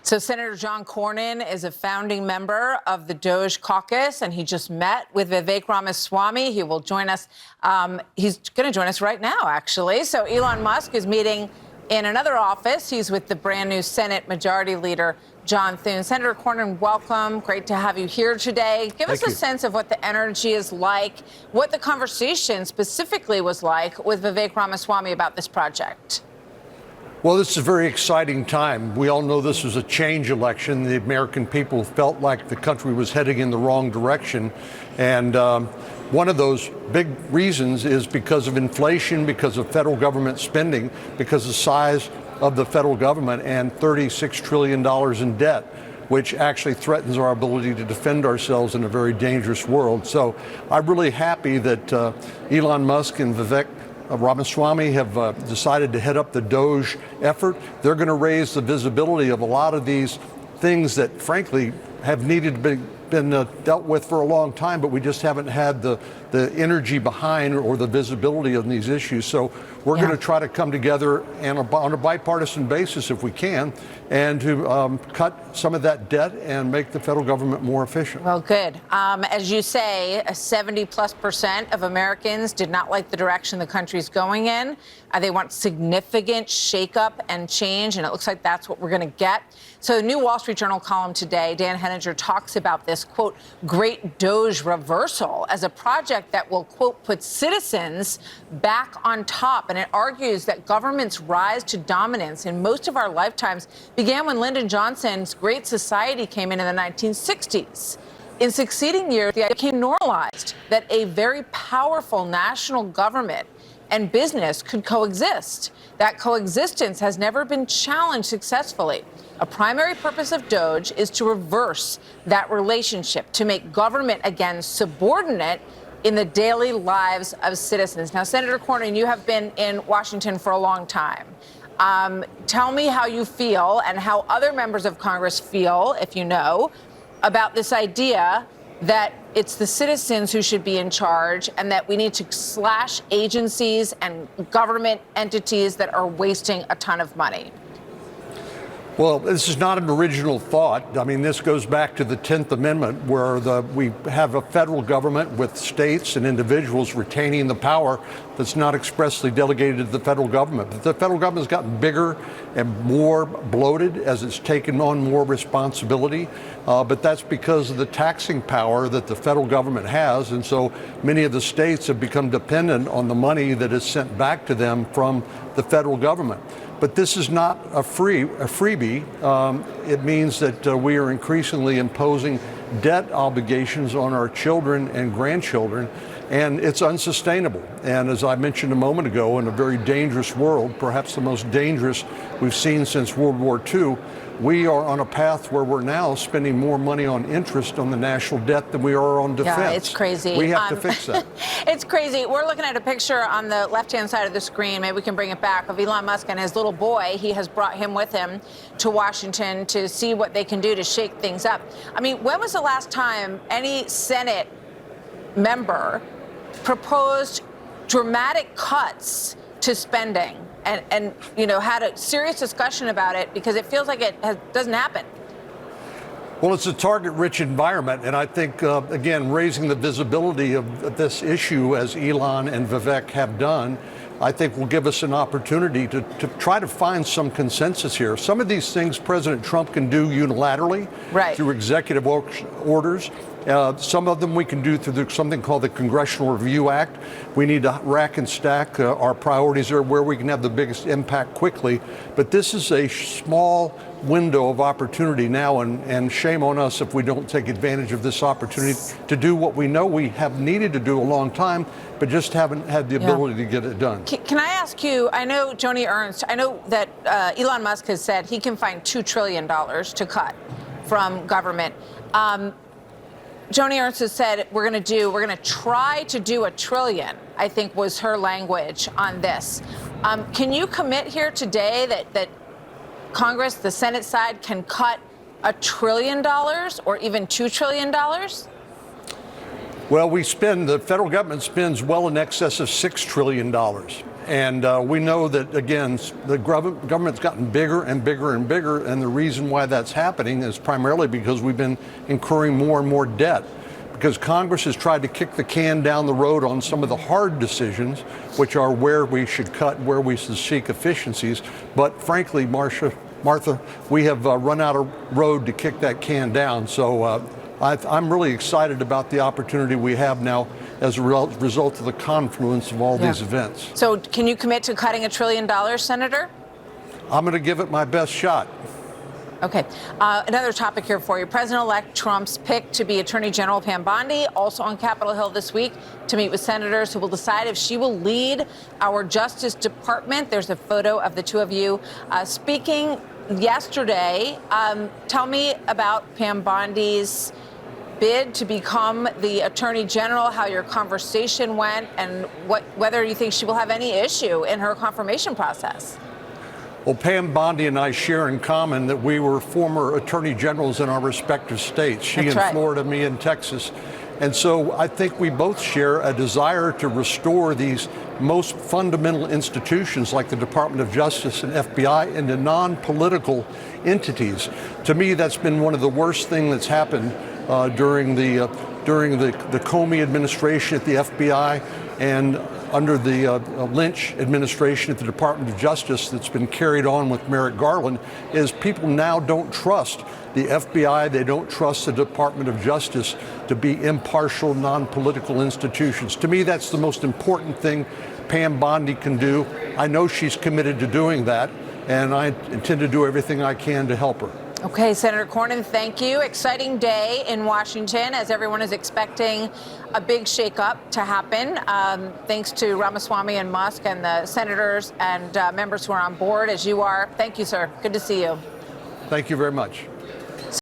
So Senator John Cornyn is a founding member of the DOGE caucus, and he just met with Vivek Ramaswamy. He will join us. He's going to join us right now, actually. So Elon Musk is meeting in another office. He's with the brand new Senate Majority Leader, John Thune. Senator Cornyn, welcome. Great to have you here today. Give us a sense of what the energy is like, what the conversation specifically was like with Vivek Ramaswamy about this project. Well, this is a very exciting time. We all know this was a change election. The American people felt like the country was heading in the wrong direction. And one of those big reasons is because of inflation, because of federal government spending, because of the size of the federal government and $36 trillion in debt, which actually threatens our ability to defend ourselves in a very dangerous world. So I'm really happy that Elon Musk and Vivek Ramaswamy have decided to head up the DOGE effort. They're going to raise the visibility of a lot of these things that, frankly, have needed to been dealt with for a long time, but we just haven't had the energy behind or the visibility on these issues. So we're going to try to come together and on a bipartisan basis, if we can, and to cut some of that debt and make the federal government more efficient. Well, good. As you say, 70+% of Americans did not like the direction the country's going in. They want significant shakeup and change, and it looks like that's what we're going to get. So the new Wall Street Journal column today, Dan Henninger talks about this, quote, great DOGE reversal as a project that will, quote, put citizens back on top. And it argues that government's rise to dominance in most of our lifetimes began when Lyndon Johnson's Great Society came in the 1960s. In succeeding years, it became normalized that a very powerful national government and business could coexist. That coexistence has never been challenged successfully. A primary purpose of DOGE is to reverse that relationship, to make government again subordinate in the daily lives of citizens. Now, Senator Cornyn, you have been in Washington for a long time. Tell me how you feel and how other members of Congress feel, if you know, about this idea that it's the citizens who should be in charge and that we need to slash agencies and government entities that are wasting a ton of money. Well, this is not an original thought. I mean, this goes back to the 10th Amendment, where we have a federal government with states and individuals retaining the power that's not expressly delegated to the federal government. But the federal government has gotten bigger and more bloated as it's taken on more responsibility. But that's because of the taxing power that the federal government has. And so many of the states have become dependent on the money that is sent back to them from the federal government. But this is not a freebie. It means that we are increasingly imposing debt obligations on our children and grandchildren, and it's unsustainable. And as I mentioned a moment ago, in a very dangerous world, perhaps the most dangerous we've seen since World War II, we are on a path where we're now spending more money on interest on the national debt than we are on defense. Yeah, it's crazy. We have to fix that. It's crazy. We're looking at a picture on the left-hand side of the screen. Maybe we can bring it back, of Elon Musk and his little boy. He has brought him with him to Washington to see what they can do to shake things up. I mean, when was the last time any Senate member proposed dramatic cuts to spending and you know, had a serious discussion about it, because it feels like it doesn't happen? Well, it's a target-rich environment, and I think, again, raising the visibility of this issue, as Elon and Vivek have done, I think will give us an opportunity to try to find some consensus here. Some of these things President Trump can do unilaterally through executive orders. Some of them we can do through something called the Congressional Review Act. We need to rack and stack our priorities there where we can have the biggest impact quickly. But this is a small window of opportunity now, and shame on us if we don't take advantage of this opportunity to do what we know we have needed to do a long time, but just haven't had the ability to get it done. Can I ask you, I know Joni Ernst, I know that Elon Musk has said he can find $2 trillion to cut from government. Joni Ernst has said we're going to try to do $1 trillion, I think was her language on this. Can you commit here today that Congress, the Senate side, can cut $1 trillion or even $2 trillion? Well, the federal government spends well in excess of $6 trillion. And we know that, again, the government's gotten bigger and bigger and bigger, and the reason why that's happening is primarily because we've been incurring more and more debt. Because Congress has tried to kick the can down the road on some of the hard decisions, which are where we should cut, where we should seek efficiencies. But frankly, Martha, we have run out of road to kick that can down. So I'm really excited about the opportunity we have now as a result of the confluence of all these events. So can you commit to cutting $1 trillion, Senator? I'm going to give it my best shot. Okay. Another topic here for you. President-elect Trump's pick to be Attorney General Pam Bondi, also on Capitol Hill this week to meet with senators who will decide if she will lead our Justice Department. There's a photo of the two of you speaking yesterday. Tell me about Pam Bondi's bid to become the Attorney General, how your conversation went, and whether you think she will have any issue in her confirmation process. Well, Pam Bondi and I share in common that we were former attorney generals in our respective states. She That's in right. Florida, me in Texas. And so I think we both share a desire to restore these most fundamental institutions like the Department of Justice and FBI into non-political entities. To me, that's been one of the worst things that's happened during the Comey administration at the FBI and under the Lynch administration at the Department of Justice that's been carried on with Merrick Garland, is people now don't trust the FBI, they don't trust the Department of Justice to be impartial, non-political institutions. To me, that's the most important thing Pam Bondi can do. I know she's committed to doing that, and I intend to do everything I can to help her. Okay, Senator Cornyn, thank you. Exciting day in Washington as everyone is expecting a big shakeup to happen. Thanks to Ramaswamy and Musk and the senators and members who are on board, as you are. Thank you, sir. Good to see you. Thank you very much.